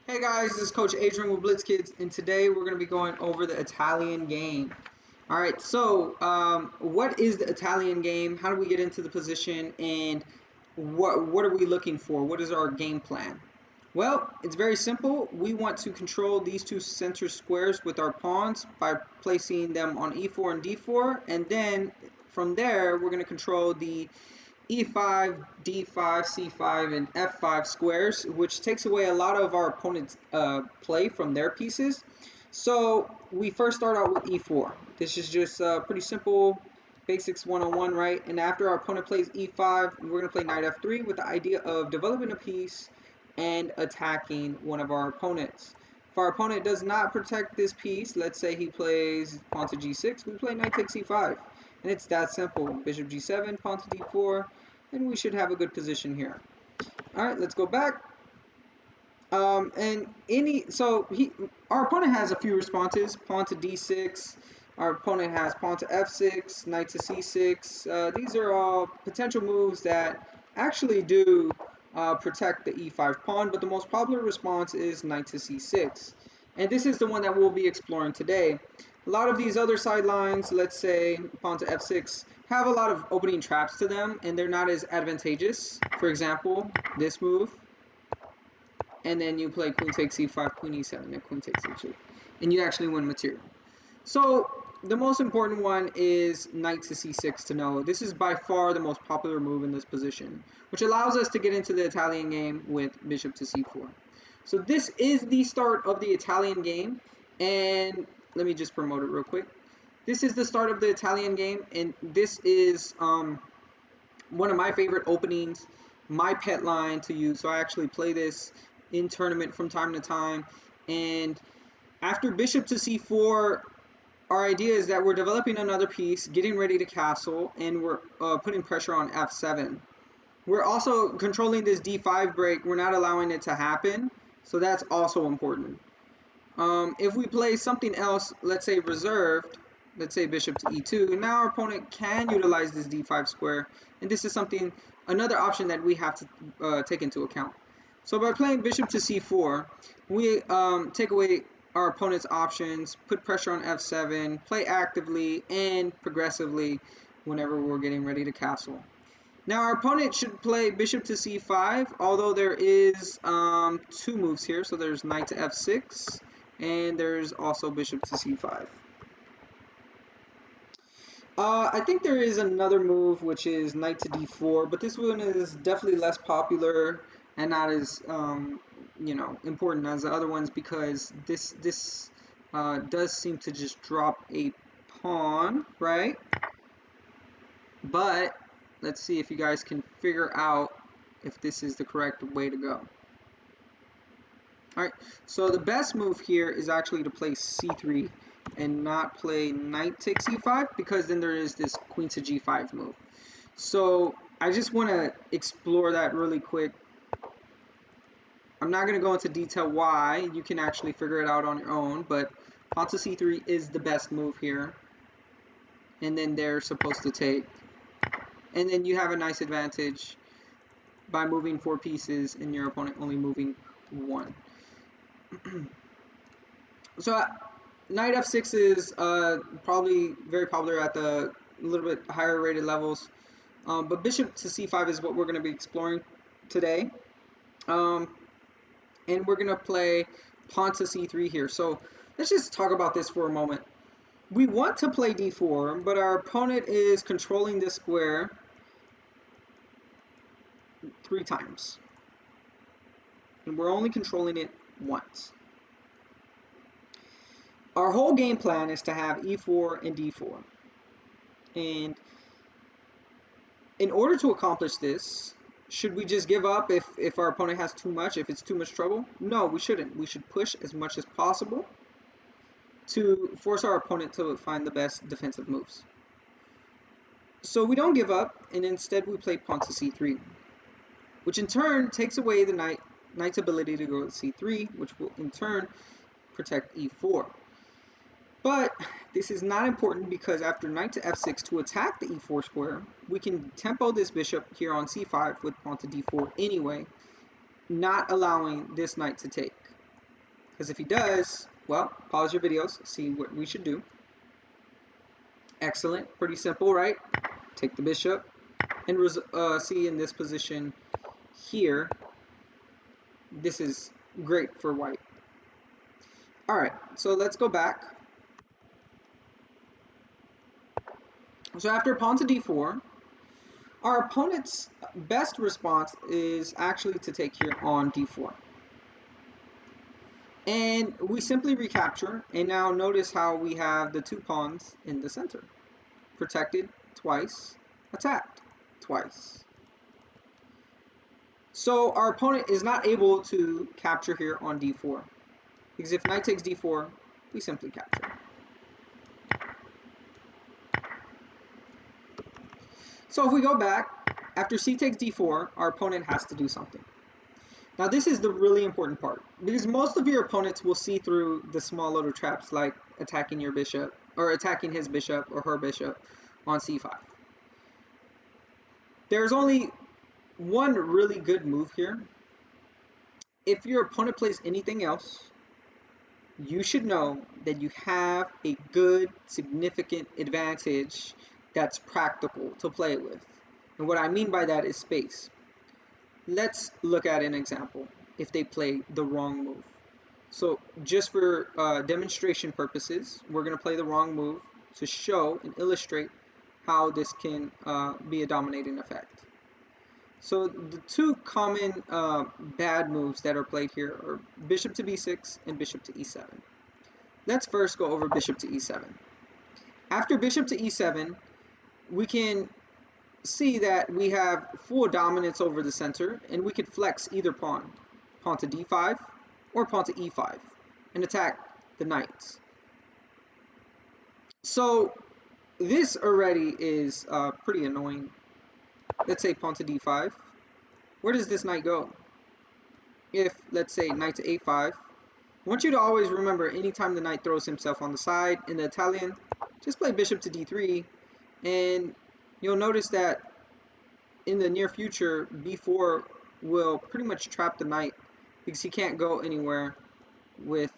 Hey guys, this is Coach Adrian with Blitz Kids, and today we're going to be going over the Italian game. All right, so what is the Italian game? How do we get into the position, and what are we looking for? What is our game plan? Well, it's very simple. We want to control these two center squares with our pawns by placing them on e4 and d4, and then from there we're going to control the e5, d5, c5, and f5 squares, which takes away a lot of our opponent's play from their pieces. So we first start out with e4. This is just pretty simple basics 101, right? And after our opponent plays e5, we're going to play knight f3 with the idea of developing a piece and attacking one of our opponents. If our opponent does not protect this piece, let's say he plays pawn to g6, we play knight takes e5. And it's that simple. Bishop g7, pawn to d4, and we should have a good position here. All right, let's go back. Our opponent has a few responses: pawn to d6. Our opponent has pawn to f6, knight to c6. These are all potential moves that actually do protect the e5 pawn, but the most popular response is knight to c6. And this is the one that we'll be exploring today. A lot of these other sidelines, let's say pawn to f6, have a lot of opening traps to them, and they're not as advantageous. For example, this move, and then you play queen takes c5, queen e7, and queen takes e2, and you actually win material. So the most important one is knight to c6 to know. This is by far the most popular move in this position, which allows us to get into the Italian game with bishop to c4. So this is the start of the Italian game, and let me just promote it real quick. This is the start of the Italian game, and this is one of my favorite openings, my pet line to use. So I actually play this in tournament from time to time. And after bishop to c4, our idea is that we're developing another piece, getting ready to castle, and we're putting pressure on f7. We're also controlling this d5 break. We're not allowing it to happen, so that's also important. If we play something else, let's say reserved, let's say bishop to e2, now our opponent can utilize this d5 square, and this is another option that we have to take into account. So by playing bishop to c4, we take away our opponent's options, put pressure on f7, play actively and progressively whenever we're getting ready to castle. Now our opponent should play bishop to c5, although there is two moves here. So there's knight to f6, and there's also bishop to c5. I think there is another move, which is knight to d4, but this one is definitely less popular and not as important as the other ones, because this does seem to just drop a pawn, right? But let's see if you guys can figure out if this is the correct way to go. All right, so the best move here is actually to play c3 and not play knight takes e5, because then there is this queen to g5 move. So I just want to explore that really quick. I'm not going to go into detail why. You can actually figure it out on your own, but pawn to c3 is the best move here. And then they're supposed to take. And then you have a nice advantage by moving 4 pieces and your opponent only moving 1. So knight f6 is probably very popular at the little bit higher rated levels, but bishop to c5 is what we're going to be exploring today, and we're going to play pawn to c3 here. So let's just talk about this for a moment. We want to play d4, but our opponent is controlling this square 3 times, and we're only controlling it once. Our whole game plan is to have e4 and d4. And in order to accomplish this, should we just give up if our opponent has too much, if it's too much trouble? No, we shouldn't. We should push as much as possible to force our opponent to find the best defensive moves. So we don't give up, and instead we play pawn to c3, which in turn takes away the knight's ability to go to c3, which will in turn protect e4. But this is not important, because after knight to f6 to attack the e4 square, we can tempo this bishop here on c5 with pawn to d4 anyway, not allowing this knight to take. Because if he does, well, pause your videos, see what we should do. Excellent, pretty simple, right? Take the bishop, and see in this position here, this is great for white. All right, so let's go back. So after pawn to d4, our opponent's best response is actually to take here on d4. And we simply recapture, and now notice how we have the two pawns in the center. Protected twice, attacked twice. So our opponent is not able to capture here on d4, because if knight takes d4, we simply capture. So if we go back, after c takes d4, our opponent has to do something. Now this is the really important part, because most of your opponents will see through the small little traps like attacking your bishop, or attacking his bishop or her bishop on c5. There's only one really good move here. If your opponent plays anything else, you should know that you have a good, significant advantage that's practical to play with. And what I mean by that is space. Let's look at an example if they play the wrong move. So just for demonstration purposes, we're going to play the wrong move to show and illustrate how this can be a dominating effect. So the two common bad moves that are played here are bishop to b6 and bishop to e7. Let's first go over bishop to e7. After bishop to e7, we can see that we have full dominance over the center, and we could flex either pawn to d5 or pawn to e5, and attack the knights. So this already is pretty annoying. Let's say pawn to d5. Where does this knight go? If, let's say, knight to a5, I want you to always remember, anytime the knight throws himself on the side in the Italian, just play bishop to d3, and you'll notice that in the near future, b4 will pretty much trap the knight, because he can't go anywhere with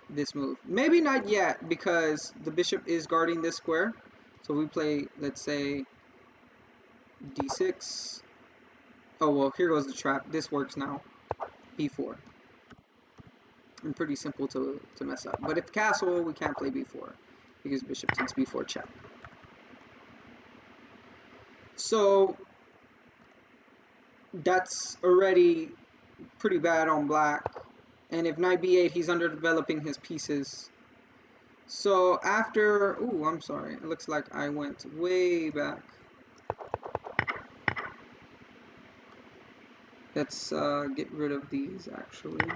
this move. Maybe not yet, because the bishop is guarding this square. So we play, let's say, d6. Oh, well, here goes the trap. This works now. b4. And pretty simple to mess up. But if castle, we can't play b4, because bishop takes b4 check. So that's already pretty bad on black. And if knight b8, he's underdeveloping his pieces. So after, ooh, I'm sorry, it looks like I went way back. Let's get rid of these, actually.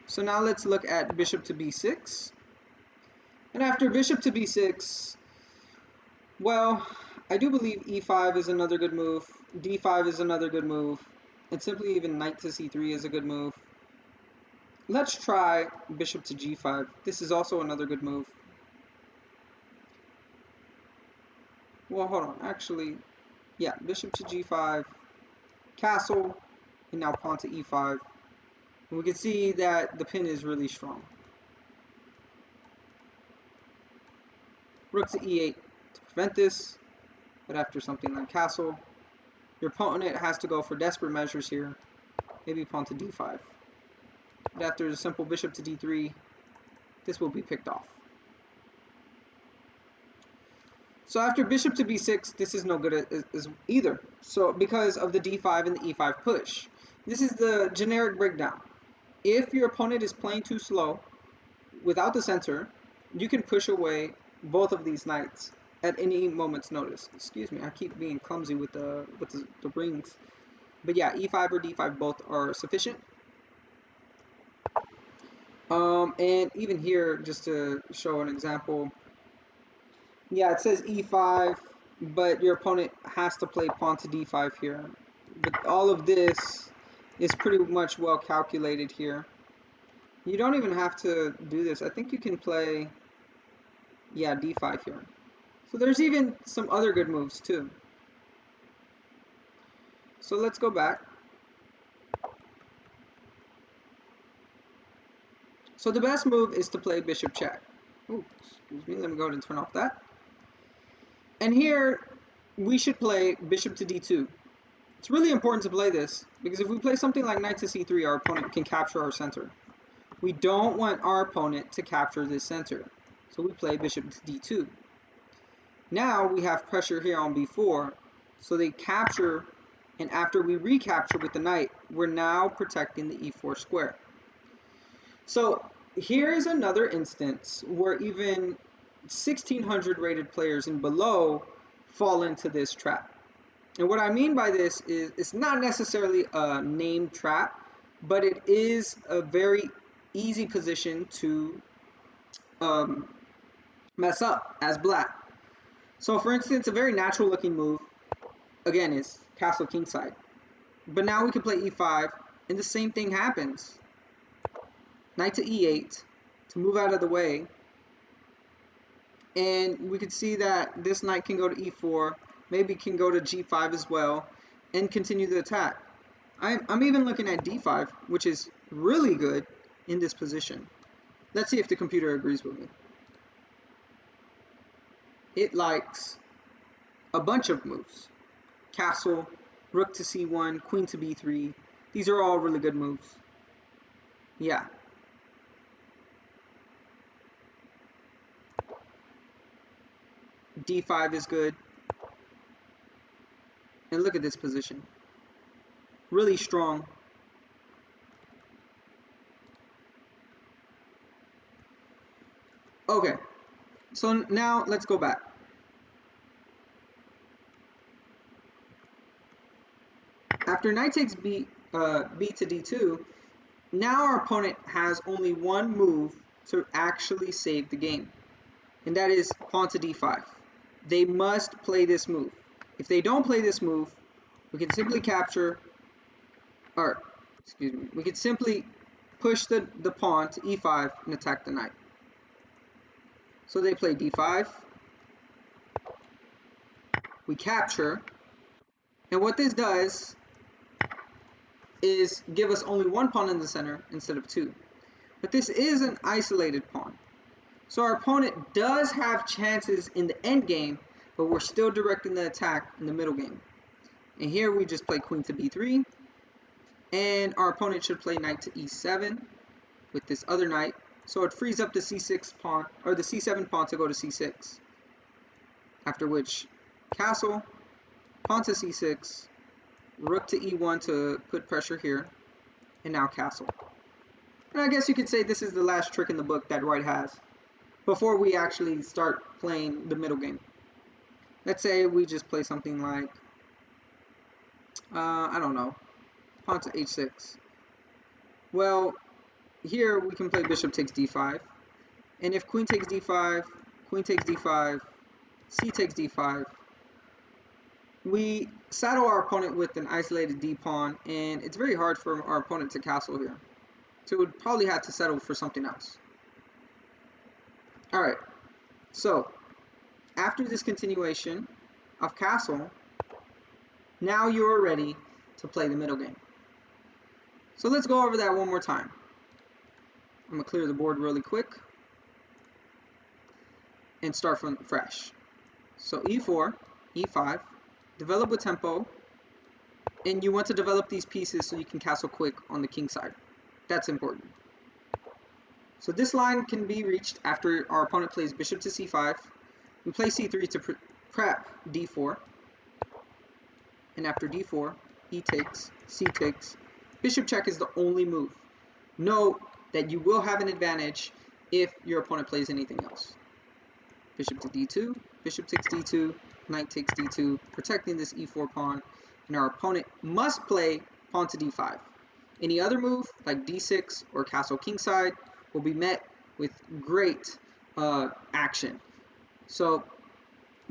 So now let's look at bishop to b6. And after bishop to b6, well, I do believe e5 is another good move, d5 is another good move, and simply even knight to c3 is a good move. Let's try bishop to g5. This is also another good move. Well, hold on. Actually, yeah, bishop to g5, castle, and now pawn to e5. And we can see that the pin is really strong. Rook to e8 to prevent this, but after something like castle, your opponent has to go for desperate measures here. Maybe pawn to d5. But after a simple bishop to d3, this will be picked off. So after bishop to b6, this is no good as either. So because of the d5 and the e5 push. This is the generic breakdown. If your opponent is playing too slow, without the center, you can push away both of these knights at any moment's notice. Excuse me, I keep being clumsy with the rings. But yeah, e5 or d5 both are sufficient. And even here, just to show an example, yeah, it says e5, but your opponent has to play pawn to d5 here. But all of this is pretty much well calculated here. You don't even have to do this. I think you can play, yeah, d5 here. So there's even some other good moves too. So let's go back. So the best move is to play bishop check. Oh, excuse me, let me go ahead and turn off that. And here, we should play bishop to d2. It's really important to play this, because if we play something like knight to c3, our opponent can capture our center. We don't want our opponent to capture this center, so we play bishop to d2. Now we have pressure here on b4, so they capture, and after we recapture with the knight, we're now protecting the e4 square. So here's another instance where even 1600 rated players and below fall into this trap. And what I mean by this is it's not necessarily a named trap, but it is a very easy position to mess up as black. So for instance, a very natural looking move, again, is castle kingside. But now we can play e5, and the same thing happens. Knight to e8 to move out of the way. And we can see that this knight can go to e4, maybe can go to g5 as well, and continue the attack. I'm even looking at d5, which is really good in this position. Let's see if the computer agrees with me. It likes a bunch of moves. Castle, rook to c1, queen to b3. These are all really good moves. Yeah. d5 is good. And look at this position. Really strong. Okay. So now let's go back. After knight takes b to d2, now our opponent has only one move to actually save the game, and that is pawn to d5. They must play this move. If they don't play this move, we can simply capture, or excuse me, we can simply push the pawn to e5 and attack the knight. So they play d5, we capture, and what this does is give us only one pawn in the center instead of two. But this is an isolated pawn. So our opponent does have chances in the end game, but we're still directing the attack in the middle game. And here we just play queen to b3, and our opponent should play knight to e7 with this other knight, so it frees up the c6 pawn, or the c7 pawn to go to c6. After which, castle, pawn to c6, rook to e1 to put pressure here, and now castle. And I guess you could say this is the last trick in the book that White has before we actually start playing the middle game. Let's say we just play something like, I don't know, pawn to h6. Well, here we can play bishop takes d5, and if queen takes d5, queen takes d5, c takes d5, we saddle our opponent with an isolated d-pawn, and it's very hard for our opponent to castle here. So we'd probably have to settle for something else. Alright, so after this continuation of castle, now you're ready to play the middle game. So let's go over that one more time. I'm going to clear the board really quick and start from fresh. So e4, e5, develop with tempo, and you want to develop these pieces so you can castle quick on the king side. That's important. So this line can be reached after our opponent plays bishop to c5. We play c3 to prep d4, and after d4, e takes, c takes. Bishop check is the only move. Note that you will have an advantage if your opponent plays anything else. Bishop to d2, bishop takes d2, knight takes d2, protecting this e4 pawn, and our opponent must play pawn to d5. Any other move, like d6 or castle kingside, will be met with great action. So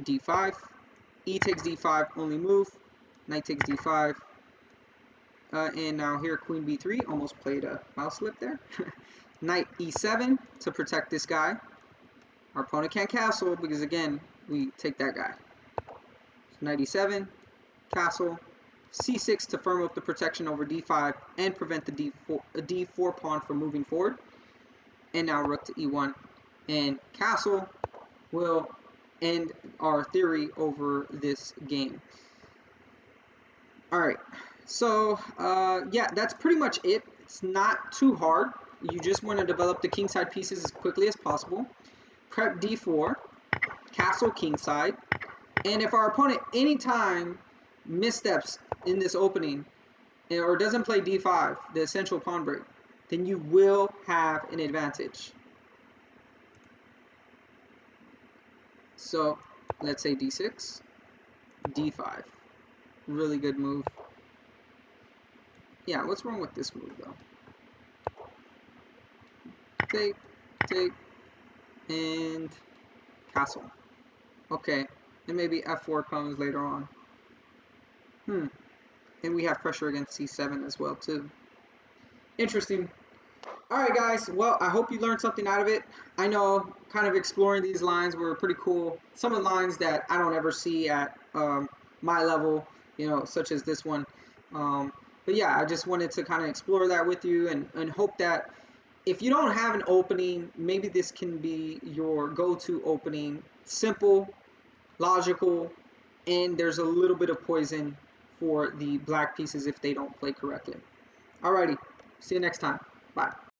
d5, e takes d5, only move, knight takes d5, and now here queen b3, almost played a mouse slip there. Knight e7 to protect this guy. Our opponent can't castle because, again, we take that guy. So knight e7, castle, c6 to firm up the protection over d5 and prevent the d4 pawn from moving forward. and now rook to e1, and castle will end our theory over this game. All right, so yeah, that's pretty much it. It's not too hard. You just want to develop the kingside pieces as quickly as possible. Prep d4, castle kingside, and if our opponent anytime missteps in this opening or doesn't play d5, the essential pawn break, then you will have an advantage. So let's say d6, d5. Really good move. Yeah, what's wrong with this move though? Take, take, and castle. Okay, and maybe f4 comes later on. And we have pressure against c7 as well too. Interesting. Alright guys, well, I hope you learned something out of it. I know kind of exploring these lines were pretty cool. Some of the lines that I don't ever see at my level, you know, such as this one. But yeah, I just wanted to kind of explore that with you and hope that if you don't have an opening, maybe this can be your go-to opening. Simple, logical, and there's a little bit of poison for the black pieces if they don't play correctly. Alrighty, see you next time. Bye.